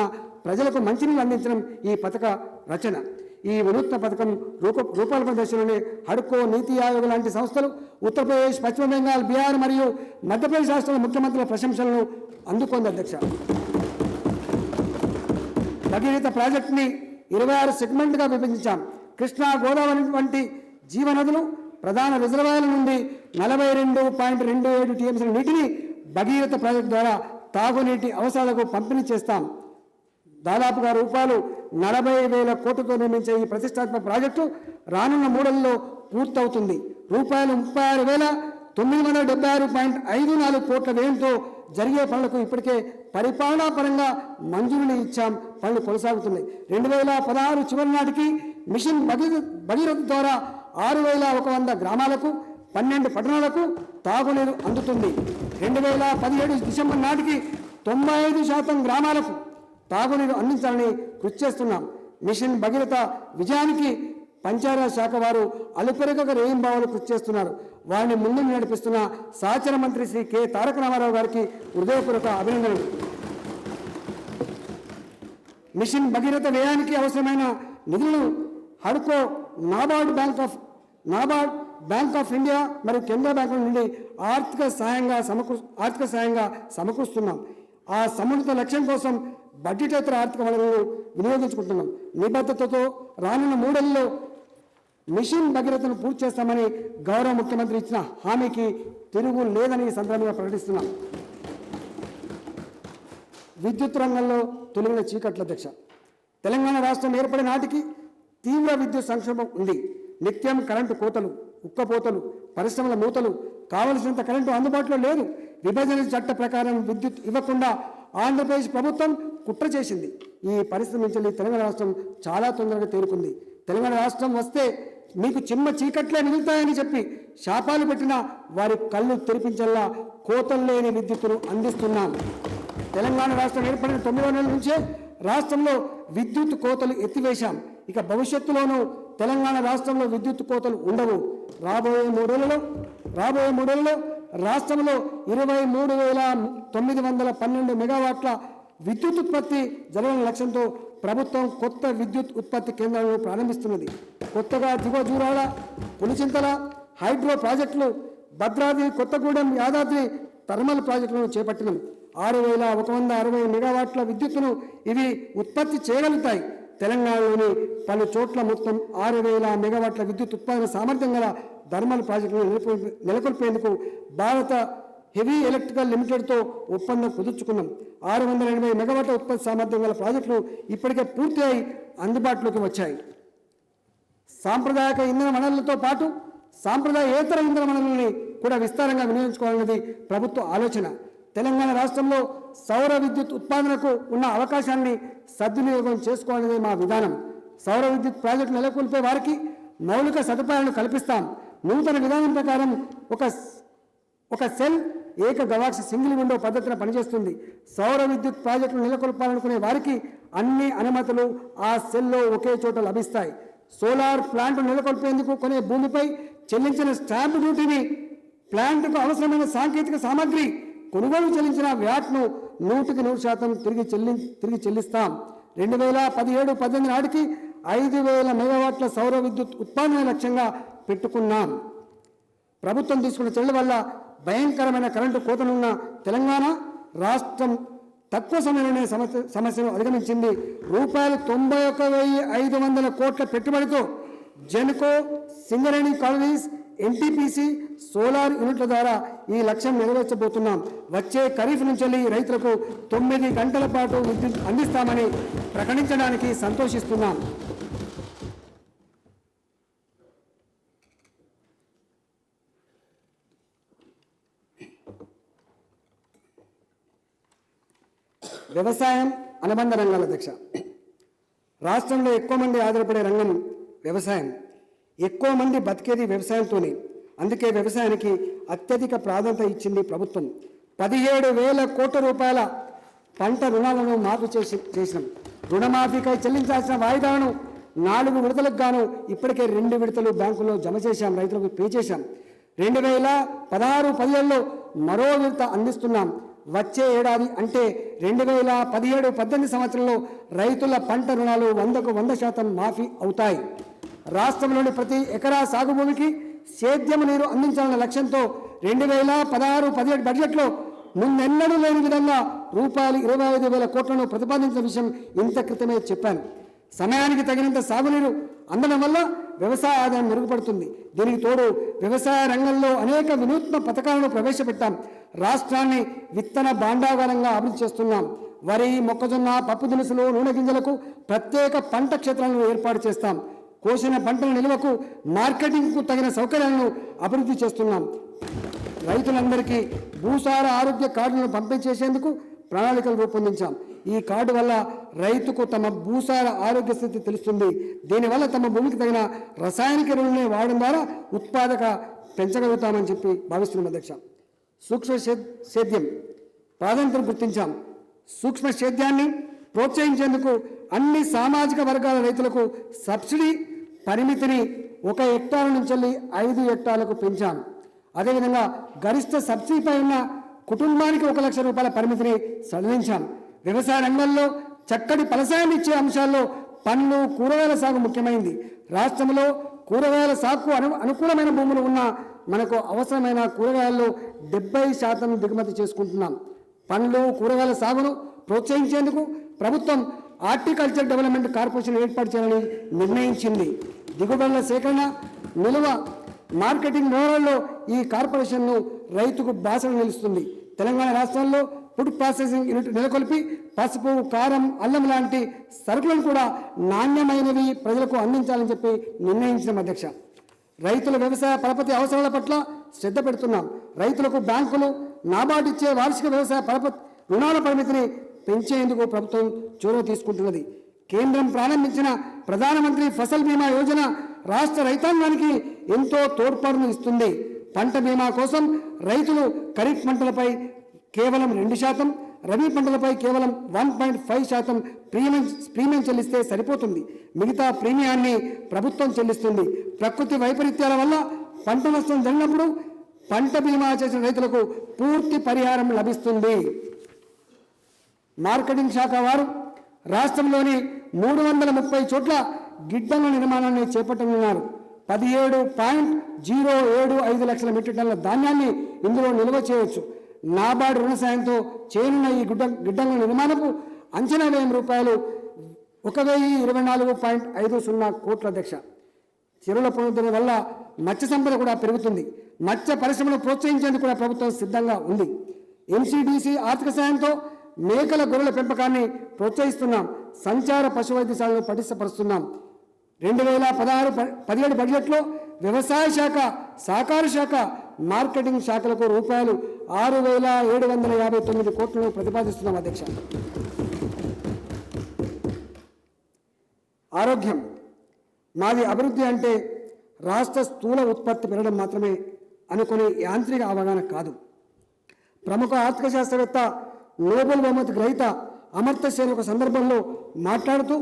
ప్రజలకు మంచినీళ్ళు అందించడం ఈ పథక రచన. ఈ వినూత్న పథకం రూపకల్పన దశలోనే హడ్కో, నీతి ఆయోగ్ లాంటి సంస్థలు ఉత్తరప్రదేశ్, పశ్చిమ బెంగాల్, బీహార్ మరియు మధ్యప్రదేశ్ రాష్ట్రాల ముఖ్యమంత్రుల ప్రశంసలను అందుకుంది. అధ్యక్ష, భగీరథ ప్రాజెక్టుని 26 సెగ్మెంట్గా విభజించాం. కృష్ణా, గోదావరి వంటి జీవనదులు ప్రధాన రిజర్వాయర్ల నుండి 42.27 టీఎంసీల నీటిని భగీరథ ప్రాజెక్టు ద్వారా తాగునీటి అవసరాలకు పంపిణీ చేస్తాం. దాదాపుగా రూపాయలు 40,000 కోట్లతో నిర్మించే ఈ ప్రతిష్టాత్మక ప్రాజెక్టు రానున్న 3 నెలల్లో పూర్తవుతుంది. రూపాయలు 36,976.54 కోట్ల వ్యయంతో జరిగే పనులకు ఇప్పటికే పరిపాలనా పరంగా మంజూరుని ఇచ్చాం. పనులు కొనసాగుతున్నాయి. 2016 చివరి నాటికి మిషన్ భగీరథ ద్వారా 6,100 గ్రామాలకు, 12 పట్టణాలకు తాగునీరు అందుతుంది. 2017 డిసెంబర్ నాటికి 95% గ్రామాలకు తాగునీరు అందించాలని కృషి చేస్తున్నాం. మిషన్ భగీరథ విజయానికి పంచాయతీరాజ్ శాఖ వారు అలుపెరగక రేయింబావులు కృషి చేస్తున్నారు. వారిని ముందుకు నడిపిస్తున్న సహచర మంత్రి శ్రీ కె తారక రామారావు గారికి హృదయపూర్వక అభినందనలు. మిషన్ భగీరథ వ్యయానికి అవసరమైన నిధులను హడ్కో, నాబార్డ్, బ్యాంక్ ఆఫ్ ఇండియా మరియు కేంద్ర బ్యాంకుల నుండి ఆర్థిక సాయంగా సమకూరుస్తున్నాం. ఆ సమున్నత లక్ష్యం కోసం బడ్జెటేతర ఆర్థిక వనరులను వినియోగించుకుంటున్నాం. నిబద్ధతతో రానున్న 3 నెలల్లో మిషన్ భగీరథను పూర్తి చేస్తామని గౌరవ ముఖ్యమంత్రి ఇచ్చిన హామీకి తిరుగు లేదని ఈ సందర్భంగా ప్రకటిస్తున్నాం. విద్యుత్ రంగంలో తొలగిన చీకట్ల. అధ్యక్ష, తెలంగాణ రాష్ట్రం ఏర్పడిన నాటికి తీవ్ర విద్యుత్ సంక్షోభం ఉంది. నిత్యం కరెంటు కోతలు, ఉక్కపోతలు, పరిశ్రమల మూతలు, కావలసినంత కరెంటు అందుబాటులో లేదు. విభజన చట్ట ప్రకారం విద్యుత్ ఇవ్వకుండా ఆంధ్రప్రదేశ్ ప్రభుత్వం కుట్ర చేసింది. ఈ పరిస్థితి నుంచి తెలంగాణ రాష్ట్రం చాలా తొందరగా తేరుకుంది. తెలంగాణ రాష్ట్రం వస్తే మీకు చిమ్మ చీకట్లే మిగులుతాయని చెప్పి శాపాలు పెట్టిన వారి కళ్ళు తెరిపించేలా కోతలు లేని విద్యుత్తును అందిస్తున్నాం. తెలంగాణ రాష్ట్రం ఏర్పడిన 9వ నెల నుంచే రాష్ట్రంలో విద్యుత్ కోతలు ఎత్తివేశాం. ఇక భవిష్యత్తులోనూ తెలంగాణ రాష్ట్రంలో విద్యుత్ కోతలు ఉండవు. రాబోయే మూడేళ్లలో రాష్ట్రంలో 23,912 మెగావాట్ల విద్యుత్ ఉత్పత్తి జరగని లక్ష్యంతో ప్రభుత్వం కొత్త విద్యుత్ ఉత్పత్తి కేంద్రాలను ప్రారంభిస్తున్నది. కొత్తగా దిగువజూరాల, పులిచింతల హైడ్రో ప్రాజెక్టులు, భద్రాద్రి, కొత్తగూడెం, యాదాద్రి థర్మల్ ప్రాజెక్టులను చేపట్టినాం. 6,160 మెగావాట్ల విద్యుత్తును ఇవి ఉత్పత్తి చేయగలుగుతాయి. తెలంగాణలోని పలు చోట్ల మొత్తం 6,000 మెగావాట్ల విద్యుత్ ఉత్పాదన సామర్థ్యం గల థర్మల్ ప్రాజెక్టులను నెలకొల్పేందుకు భారత హెవీ ఎలక్ట్రికల్ లిమిటెడ్తో ఒప్పందం కుదుర్చుకున్నాం. 680 మెగావాట్ల ఉత్పత్తి సామర్థ్యం గల ప్రాజెక్టులు ఇప్పటికే పూర్తి అయి అందుబాటులోకి వచ్చాయి. సాంప్రదాయక ఇంధన వనరులతో పాటు సాంప్రదాయేతర ఇంధన వనరులని కూడా విస్తారంగా వినియోగించుకోవాలన్నది ప్రభుత్వ ఆలోచన. తెలంగాణ రాష్ట్రంలో సౌర విద్యుత్ ఉత్పాదనకు ఉన్న అవకాశాన్ని సద్వినియోగం చేసుకోవాలనేది మా విధానం. సౌర విద్యుత్ ప్రాజెక్టులు నెలకొల్పే వారికి మౌలిక సదుపాయాలను కల్పిస్తాం. నూతన విధానం ప్రకారం ఒక సెల్ ఏక గవాక్ష సింగిల్ విండో పద్ధతిన పనిచేస్తుంది. సౌర విద్యుత్ ప్రాజెక్టులు నెలకొల్పాలనుకునే వారికి అన్ని అనుమతులు ఆ సెల్లో ఒకే చోట లభిస్తాయి. సోలార్ ప్లాంట్ నెలకొల్పేందుకు కొనే భూమిపై చెల్లించిన స్టాంపు డ్యూటీని, ప్లాంట్కు అవసరమైన సాంకేతిక సామగ్రి కొనుగోలు చెల్లించిన వ్యాట్ను 100% తిరిగి చెల్లిస్తాం. 2017-18 నాటికి 5,000 మెగావాట్ల సౌర విద్యుత్ ఉత్పాదన లక్ష్యంగా పెట్టుకున్నాం. ప్రభుత్వం తీసుకున్న చర్యల వల్ల భయంకరమైన కరెంటు కోతనున్న తెలంగాణ రాష్ట్రం తక్కువ సమయంలోనే సమస్యను అధిగమించింది. రూపాయలు 91,500 కోట్ల పెట్టుబడితో Genco, Singareni colonies, NTPC solar యూనిట్ల ద్వారా ఈ లక్ష్యం నెరవేర్చబోతున్నాం. వచ్చే ఖరీఫ్ నుంచి రైతులకు 9 గంటల పాటు విద్యుత్ అందిస్తామని ప్రకటించడానికి సంతోషిస్తున్నాం. వ్యవసాయం, అనుబంధ రంగాల. అధ్యక్ష, రాష్ట్రంలో ఎక్కువ మంది ఆధారపడే రంగం వ్యవసాయం. ఎక్కువ మంది బతికేది వ్యవసాయంతోనే. అందుకే వ్యవసాయానికి అత్యధిక ప్రాధాన్యత ఇచ్చింది ప్రభుత్వం. 17,000 కోట్ల రూపాయల పంట రుణాలను మాఫీ చేసినాం. రుణమాఫీకై చెల్లించాల్సిన వాయిదాలను 4 విడతలకు గాను ఇప్పటికే 2 విడతలు బ్యాంకుల్లో జమ చేశాం, రైతులకు పే చేశాం. 2016-17లో మరో విడత అందిస్తున్నాం. వచ్చే ఏడాది అంటే 2017-18 సంవత్సరంలో రైతుల పంట రుణాలు 100కు 100% మాఫీ అవుతాయి. రాష్ట్రంలోని ప్రతి ఎకరా సాగు భూమికి సేద్యం నీరు అందించాలన్న లక్ష్యంతో 2016-17 బడ్జెట్లో ముందెన్నడూ లేని విధంగా రూపాయలు 25,000 కోట్లను ప్రతిపాదించిన విషయం ఇంత క్రితమే చెప్పాను. సమయానికి తగినంత సాగునీరు అందడం వల్ల వ్యవసాయ ఆదాయం మెరుగుపడుతుంది. దీనికి తోడు వ్యవసాయ రంగంలో అనేక వినూత్న పథకాలను ప్రవేశపెట్టాం. రాష్ట్రాన్ని విత్తన భాండాగారంగా అభివృద్ధి చేస్తున్నాం. వరి, మొక్కజొన్న, పప్పు దినుసులు, నూనె గింజలకు ప్రత్యేక పంట క్షేత్రాలను ఏర్పాటు చేస్తాం. కోసిన పంటల నిల్వకు, మార్కెటింగ్కు తగిన సౌకర్యాలను అభివృద్ధి చేస్తున్నాం. రైతులందరికీ భూసార ఆరోగ్య కార్డులను పంపిణీ చేసేందుకు ప్రణాళికలు రూపొందించాం. ఈ కార్డు వల్ల రైతుకు తమ భూసార ఆరోగ్య స్థితి తెలుస్తుంది. దీనివల్ల తమ భూమికి తగిన రసాయనిక ఎరువులనే వాడడం ద్వారా ఉత్పాదక పెంచగలుగుతామని చెప్పి భావిస్తున్నాం అధ్యక్ష. సూక్ష్మ సేద్యం ప్రాధాన్యతను గుర్తించాం. సూక్ష్మ సేద్యాన్ని ప్రోత్సహించేందుకు అన్ని సామాజిక వర్గాల రైతులకు సబ్సిడీ పరిమితిని 1 హెక్టార్ నుంచి 5 హెక్టార్లకు పెంచాం. అదేవిధంగా గరిష్ట సబ్సిడీపై ఉన్న కుటుంబానికి 1 లక్ష రూపాయల పరిమితిని సడలించాం. వ్యవసాయ రంగంలో చక్కటి ఫలసాయాన్ని ఇచ్చే అంశాల్లో పండ్లు, కూరగాయల సాగు ముఖ్యమైంది. రాష్ట్రంలో కూరగాయల సాగుకు అనుకూలమైన భూములు ఉన్న మనకు అవసరమైన కూరగాయల్లో 70% దిగుమతి చేసుకుంటున్నాం. పండ్లు, కూరగాయల సాగును ప్రోత్సహించేందుకు ప్రభుత్వం హార్టికల్చర్ డెవలప్మెంట్ కార్పొరేషన్ ఏర్పాటు చేయాలని నిర్ణయించింది. దిగుబడుల సేకరణ, నిల్వ, మార్కెటింగ్ వ్యవహారాల్లో ఈ కార్పొరేషన్ను రైతుకు బాసన నిలుస్తుంది. తెలంగాణ రాష్ట్రంలో ఫుడ్ ప్రాసెసింగ్ యూనిట్ నెలకొల్పి పసుపు, కారం, అల్లం లాంటి సరుకులను కూడా నాణ్యమైనవి ప్రజలకు అందించాలని చెప్పి నిర్ణయించిన అధ్యక్ష. రైతుల వ్యవసాయ పరపతి అవసరాల పట్ల శ్రద్ధ పెడుతున్నాం. రైతులకు బ్యాంకులు, నాబార్డు ఇచ్చే వార్షిక వ్యవసాయ పరపతి రుణాల పరిమితిని పెంచేందుకు ప్రభుత్వం చొరవ తీసుకుంటున్నది. కేంద్రం ప్రారంభించిన ప్రధానమంత్రి ఫసల్ బీమా యోజన రాష్ట్ర రైతాంగానికి ఎంతో తోడ్పాటును ఇస్తుంది. పంట బీమా కోసం రైతులు ఖరీఫ్ పంటలపై కేవలం 2%, రబీ పంటలపై కేవలం 1.5% ప్రీమియం చెల్లిస్తే సరిపోతుంది. మిగతా ప్రీమియాన్ని ప్రభుత్వం చెల్లిస్తుంది. ప్రకృతి వైపరీత్యాల వల్ల పంట నష్టం జరిగినప్పుడు పంట బీమా చేసిన రైతులకు పూర్తి పరిహారం లభిస్తుంది. మార్కెటింగ్ శాఖ వారు రాష్ట్రంలోని 330 చోట్ల గిడ్డంగుల నిర్మాణాన్ని చేపట్టనున్నారు. 17.075 లక్షల మెట్రిక్ టన్నుల ధాన్యాన్ని ఇందులో నిల్వ చేయవచ్చు. నాబార్డు రుణ సాయంతో చేయనున్న ఈ గిడ్డంగుల నిర్మాణపు అంచనా వ్యయం రూపాయలు 1024.50 కోట్ల అధ్యక్ష. చెరువుల పునరుద్ధరణ వల్ల మత్స్య సంపద కూడా పెరుగుతుంది. మత్స్య పరిశ్రమను ప్రోత్సహించేందుకు కూడా ప్రభుత్వం సిద్ధంగా ఉంది. MCDC ఆర్థిక సాయంతో మేకల, గొర్రెల పెంపకాన్ని ప్రోత్సహిస్తున్నాం. సంచార పశు వైద్యశాలను పటిష్టపరుస్తున్నాం. 2016-17 బడ్జెట్లో వ్యవసాయ శాఖ, సహకార శాఖ, మార్కెటింగ్ శాఖలకు రూపాయలు 6,759 కోట్లను ప్రతిపాదిస్తున్నాం అధ్యక్ష. ఆరోగ్యం మాది అభివృద్ధి అంటే రాష్ట్ర స్థూల ఉత్పత్తి పెరగడం మాత్రమే అనుకునే యాంత్రిక అవగాహన కాదు. ప్రముఖ ఆర్థిక శాస్త్రవేత్త, నోబెల్ బహుమతి గ్రహీత అమర్త్య సేన్ ఒక సందర్భంలో మాట్లాడుతూ,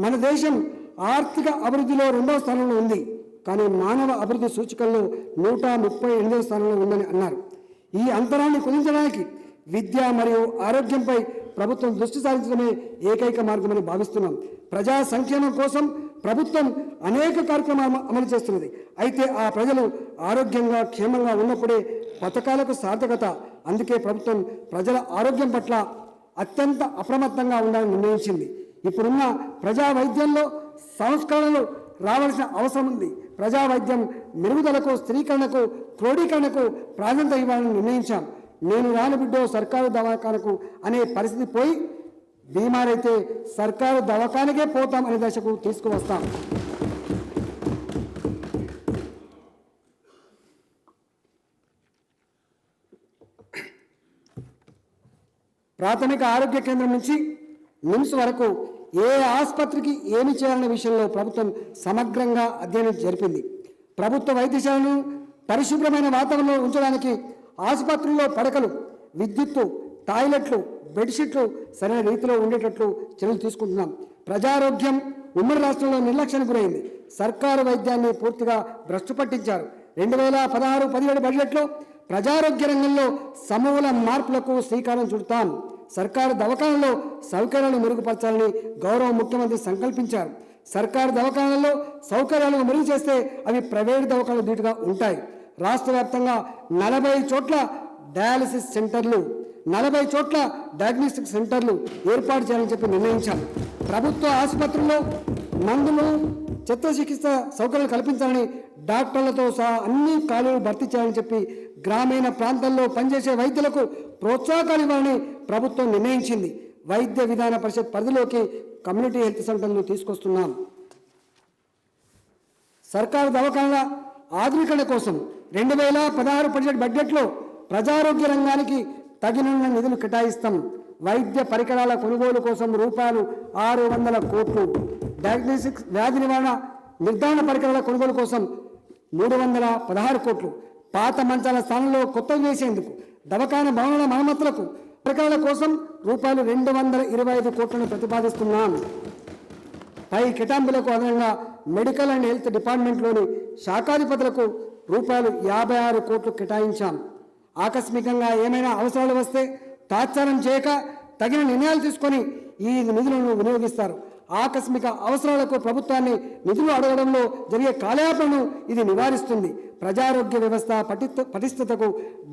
మన దేశం ఆర్థిక అభివృద్ధిలో 2వ స్థానంలో ఉంది, కానీ మానవ అభివృద్ధి సూచికల్లో 138వ స్థానంలో ఉందని అన్నారు. ఈ అంతరాన్ని కుదించడానికి విద్య మరియు ఆరోగ్యంపై ప్రభుత్వం దృష్టి సారించడమే ఏకైక మార్గమని భావిస్తున్నాం. ప్రజా సంక్షేమం కోసం ప్రభుత్వం అనేక కార్యక్రమాలు అమలు చేస్తున్నది. అయితే ఆ ప్రజలు ఆరోగ్యంగా, క్షేమంగా ఉన్నప్పుడే పథకాలకు సార్థకత. అందుకే ప్రభుత్వం ప్రజల ఆరోగ్యం పట్ల అత్యంత అప్రమత్తంగా ఉండాలని నిర్ణయించింది. ఇప్పుడున్న ప్రజా వైద్యంలో సంస్కరణలు రావాల్సిన అవసరం ఉంది. ప్రజా వైద్యం మెరుగుదలకు, స్థిరీకరణకు, క్రోడీకరణకు ప్రాధాన్యత ఇవ్వాలని నిర్ణయించాం. నేను రాని బిడ్డో సర్కారు దవాఖానకు అనే పరిస్థితి పోయి బీమారైతే సర్కారు దవాఖానకే పోతాం అనే దశకు తీసుకువస్తాం. ప్రాథమిక ఆరోగ్య కేంద్రం నుంచి నిమ్స్ వరకు ఏ ఆసుపత్రికి ఏమి చేయాలనే విషయంలో ప్రభుత్వం సమగ్రంగా అధ్యయనం జరిపింది. ప్రభుత్వ వైద్యశాలను పరిశుభ్రమైన వాతావరణంలో ఉంచడానికి ఆసుపత్రుల్లో పడకలు, విద్యుత్తు, టాయిలెట్లు, బెడ్షీట్లు సరైన రీతిలో ఉండేటట్లు చర్యలు తీసుకుంటున్నాం. ప్రజారోగ్యం ఉమ్మడి రాష్ట్రంలో నిర్లక్ష్యానికి గురైంది. సర్కారు వైద్యాన్ని పూర్తిగా భ్రష్టు పట్టించారు. 2016-17 బడ్జెట్లో ప్రజారోగ్య రంగంలో సమూల మార్పులకు శ్రీకారం చుడతాం. సర్కారు దవాఖానలో సౌకర్యాలను మెరుగుపరచాలని గౌరవ ముఖ్యమంత్రి సంకల్పించారు. సర్కారు దవాఖానల్లో సౌకర్యాలను మెరుగు చేస్తే అవి ప్రైవేటు దవాఖానలు ధీటుగా ఉంటాయి. రాష్ట్ర వ్యాప్తంగా 40 చోట్ల డయాలసిస్ సెంటర్లు, 40 చోట్ల డయాగ్నోస్టిక్ సెంటర్లు ఏర్పాటు చేయాలని చెప్పి నిర్ణయించాం. ప్రభుత్వ ఆసుపత్రుల్లో మందులు, చికిత్స సౌకర్యాలు కల్పించాలని, డాక్టర్లతో సహా అన్ని ఖాళీలు భర్తీ చేయాలని చెప్పి గ్రామీణ ప్రాంతాల్లో పనిచేసే వైద్యులకు ప్రోత్సాహకాలు ఇవ్వాలని ప్రభుత్వం నిర్ణయించింది. వైద్య విధాన పరిషత్ పరిధిలోకి కమ్యూనిటీ హెల్త్ సెంటర్లు తీసుకొస్తున్నాం. సర్కారు దవాఖానాల ఆధునీకరణ కోసం 2016 బడ్జెట్లో ప్రజారోగ్య రంగానికి తగిన నిధులు కేటాయిస్తాం. వైద్య పరికరాల కొనుగోలు కోసం రూపాయలు 600 కోట్లు, డయాగ్నోస్టిక్స్ వ్యాధి నివారణ నిర్ధారణ పరికరాల కొనుగోలు కోసం 316 కోట్లు, పాత మంచాల స్థానంలో కొత్తవి వేసేందుకు, దవాఖాన భవనాల మరమ్మతులకు పరికరాల కోసం రూపాయలు 225 కోట్లను ప్రతిపాదిస్తున్నాం. పై కేటాయింపులకు అదనంగా మెడికల్ అండ్ హెల్త్ డిపార్ట్మెంట్లోని శాఖాధిపతులకు రూపాయలు 56 కోట్లు కేటాయించాం. ఆకస్మికంగా ఏమైనా అవసరాలు వస్తే తాత్సారం చేయక తగిన నిర్ణయాలు తీసుకొని ఈ నిధులను వినియోగిస్తారు. ఆకస్మిక అవసరాలకు ప్రభుత్వాన్ని నిధులు అడగడంలో జరిగే కాలయాపనను ఇది నివారిస్తుంది. ప్రజారోగ్య వ్యవస్థ పటిష్టతకు,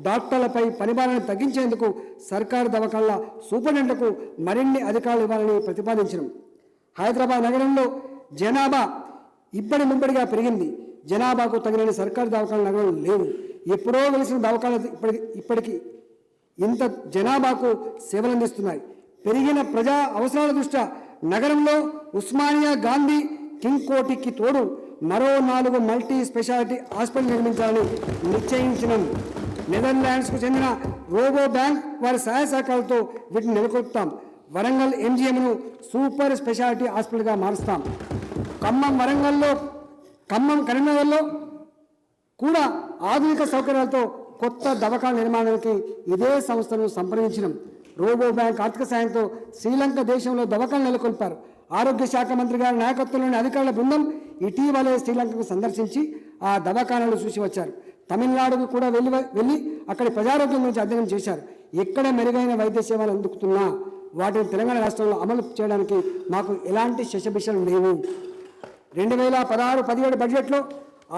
డాక్టర్లపై పనిభారాన్ని తగ్గించేందుకు సర్కారు దవాఖానాల సూపరింటెండెంట్లకు మరిన్ని అధికారులు ఇవ్వాలని ప్రతిపాదించడం. హైదరాబాద్ నగరంలో జనాభా ఇబ్బడి ముబ్బడిగా పెరిగింది. జనాభాకు తగిన సర్కారు దవాఖానాలు నగరంలో లేవు. ఎప్పుడో వెలిసిన దవాఖానాలు ఇప్పటికీ ఇంత జనాభాకు సేవలందిస్తున్నాయి. పెరిగిన ప్రజా అవసరాల దృష్ట్యా నగరంలో ఉస్మానియా, గాంధీ, కింగ్ కోటికి తోడు మరో 4 మల్టీ స్పెషాలిటీ హాస్పిటల్ నిర్మించాలని నిశ్చయించినాం. నెదర్లాండ్స్కు చెందిన రోబో బ్యాంక్ వారి సహాయ సహకారాలతో వీటిని నెలకొల్పుతాం. వరంగల్ ఎంజిఎంను సూపర్ స్పెషాలిటీ హాస్పిటల్గా మారుస్తాం. ఖమ్మం కరీంనగర్లో కూడా ఆధునిక సౌకర్యాలతో కొత్త దవాఖాన నిర్మాణానికి ఇదే సంస్థను సంప్రదించినాం. రోబో బ్యాంక్ ఆర్థిక సాయంతో శ్రీలంక దేశంలో దవాఖాన నెలకొల్పారు. ఆరోగ్య శాఖ మంత్రి గారి నాయకత్వంలోని అధికారుల బృందం ఇటీవలే శ్రీలంకకు సందర్శించి ఆ దవాఖానాలు చూసి వచ్చారు. తమిళనాడుకు కూడా వెళ్ళి అక్కడి ప్రజారోగ్యం గురించి అధ్యయనం చేశారు. ఎక్కడ మెరుగైన వైద్య సేవలు అందుకుతున్నా వాటిని తెలంగాణ రాష్ట్రంలో అమలు చేయడానికి మాకు ఎలాంటి శశబిషలు లేవు. 2016-17 బడ్జెట్లో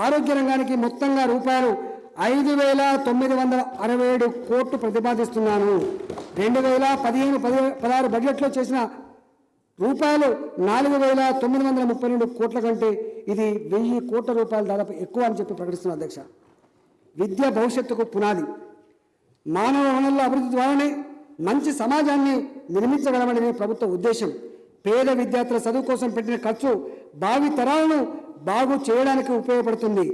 ఆరోగ్య రంగానికి మొత్తంగా రూపాయలు 5,967 కోట్లు ప్రతిపాదిస్తున్నాను. 2015-16 బడ్జెట్లో చేసిన రూపాయలు 4,932 కోట్ల కంటే ఇది 1000 కోట్ల రూపాయలు దాదాపు ఎక్కువ అని చెప్పి ప్రకటిస్తున్న అధ్యక్ష. విద్య భవిష్యత్తుకు పునాది. మానవ వనరుల అభివృద్ధి ద్వారానే మంచి సమాజాన్ని నిర్మించగలమనేది ప్రభుత్వ ఉద్దేశం. పేద విద్యార్థుల చదువు కోసం పెట్టిన ఖర్చు భావి తరాలను బాగు చేయడానికి ఉపయోగపడుతుంది.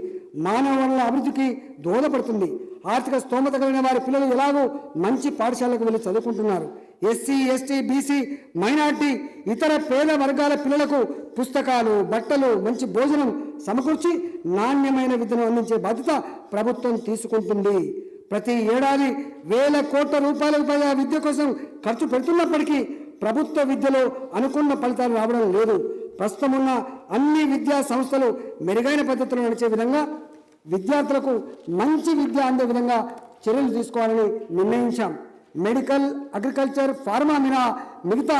మానవ వనరుల అభివృద్ధికి దోహదపడుతుంది. ఆర్థిక స్తోమత కలిగిన వారి పిల్లలు ఎలాగో మంచి పాఠశాలకు వెళ్ళి చదువుకుంటున్నారు. ఎస్సీ, ఎస్టీ, బీసీ, మైనార్టీ, ఇతర పేద వర్గాల పిల్లలకు పుస్తకాలు, బట్టలు, మంచి భోజనం సమకూర్చి నాణ్యమైన విద్యను అందించే బాధ్యత ప్రభుత్వం తీసుకుంటుంది. ప్రతి ఏడాది 1,000 కోట్ల రూపాయలకు పైగా విద్య కోసం ఖర్చు పెడుతున్నప్పటికీ ప్రభుత్వ విద్యలో అనుకున్న ఫలితాలు రావడం లేదు. ప్రస్తుతం ఉన్న అన్ని విద్యా సంస్థలు మెరుగైన పద్ధతిలో నడిచే విధంగా, విద్యార్థులకు మంచి విద్య అందే విధంగా చర్యలు తీసుకోవాలని నిర్ణయించాం. మెడికల్, అగ్రికల్చర్, ఫార్మా మిగతా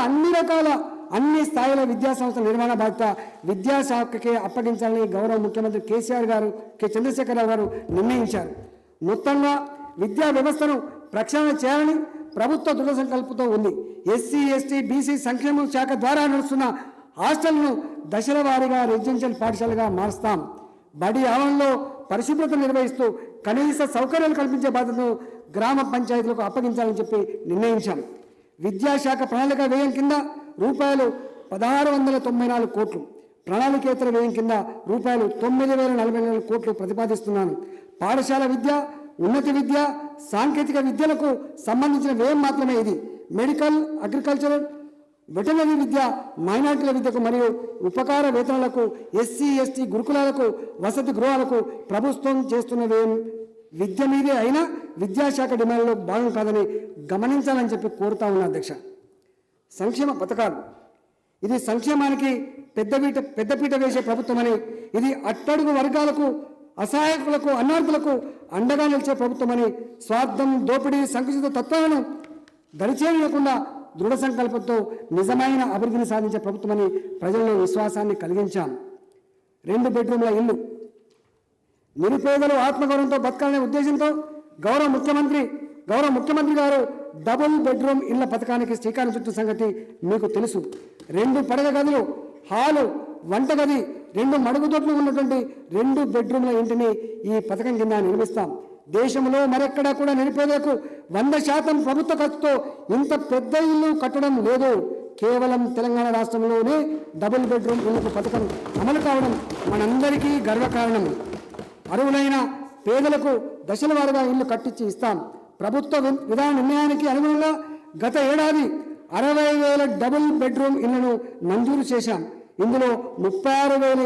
అన్ని స్థాయిల విద్యా సంస్థల నిర్మాణ బాధ్యత విద్యాశాఖకే అప్పగించాలని గౌరవ ముఖ్యమంత్రి కేసీఆర్ గారు, చంద్రశేఖరరావు గారు నిర్ణయించారు. మొత్తంగా విద్యా వ్యవస్థను ప్రక్షాళన చేయాలని ప్రభుత్వ దృఢ సంకల్పంతో ఉంది. ఎస్సీ, ఎస్టీ, బీసీ సంక్షేమ శాఖ ద్వారా నడుస్తున్న హాస్టల్ను దశల వారీగా రెసిడెన్షియల్ పాఠశాలగా మారుస్తాం. బడి ఆవరణలో పరిశుభ్రత నిర్వహిస్తూ కనీస సౌకర్యాలు కల్పించే బాధ్యతను గ్రామ పంచాయతీలకు అప్పగించాలని చెప్పి నిర్ణయించాం. విద్యాశాఖ ప్రణాళిక వ్యయం కింద రూపాయలు 1,694 కోట్లు, ప్రణాళికేతర వ్యయం కింద రూపాయలు 9,044 కోట్లు ప్రతిపాదిస్తున్నాను. పాఠశాల విద్య, ఉన్నత విద్య, సాంకేతిక విద్యలకు సంబంధించిన వ్యయం మాత్రమే ఇది. మెడికల్, అగ్రికల్చర్, వెటనరీ విద్య, మైనార్టీల విద్యకు మరియు ఉపకార వేతనాలకు, ఎస్సీ, ఎస్టీ గురుకులాలకు, వసతి గృహాలకు ప్రభుత్వం చేస్తున్న వ్యయం విద్య మీదే అయినా విద్యాశాఖ డిమాండ్లో భాగం కాదని గమనించాలని చెప్పి కోరుతా ఉన్నా అధ్యక్ష. సంక్షేమ పథకాలు, ఇది సంక్షేమానికి పెద్దపీట వేసే ప్రభుత్వమని, ఇది అట్టడుగు వర్గాలకు అసహాయకులకు అన్నార్థులకు అండగా నిలిచే ప్రభుత్వమని స్వార్థం దోపిడీ సంకుచిత తత్వాలను దరిచేయకుండా దృఢ సంకల్పంతో నిజమైన అభివృద్ధిని సాధించే ప్రభుత్వమని ప్రజల్లో విశ్వాసాన్ని కలిగించాం. 2 బెడ్రూమ్ల ఇల్లు నిరుపేదలు ఆత్మగౌరవంతో బతకాలనే ఉద్దేశంతో గౌరవ ముఖ్యమంత్రి గారు డబుల్ బెడ్రూమ్ ఇళ్ల పథకానికి శ్రీకారం చుట్టిన సంగతి మీకు తెలుసు. 2 పడక గదులు, హాలు, వంటగది, 2 మరుగుదొడ్లు ఉన్నటువంటి 2 బెడ్రూమ్ల ఇంటిని ఈ పథకం కింద నిర్మిస్తాం. దేశంలో మరెక్కడా కూడా నిరుపేదలకు 100% ప్రభుత్వ ఖర్చుతో ఇంత పెద్ద ఇల్లు కట్టడం లేదు. కేవలం తెలంగాణ రాష్ట్రంలోనే డబుల్ బెడ్రూమ్ ఇళ్లకు పథకం అమలు కావడం మనందరికీ గర్వకారణం. అర్హులైన పేదలకు దశల వారీగా ఇల్లు కట్టించి ఇస్తాం. ప్రభుత్వ విధాన నిర్ణయానికి అనుగుణంగా గత ఏడాది 60,000 డబుల్ బెడ్రూమ్ ఇళ్లను మంజూరు చేశాం. ఇందులో 36,000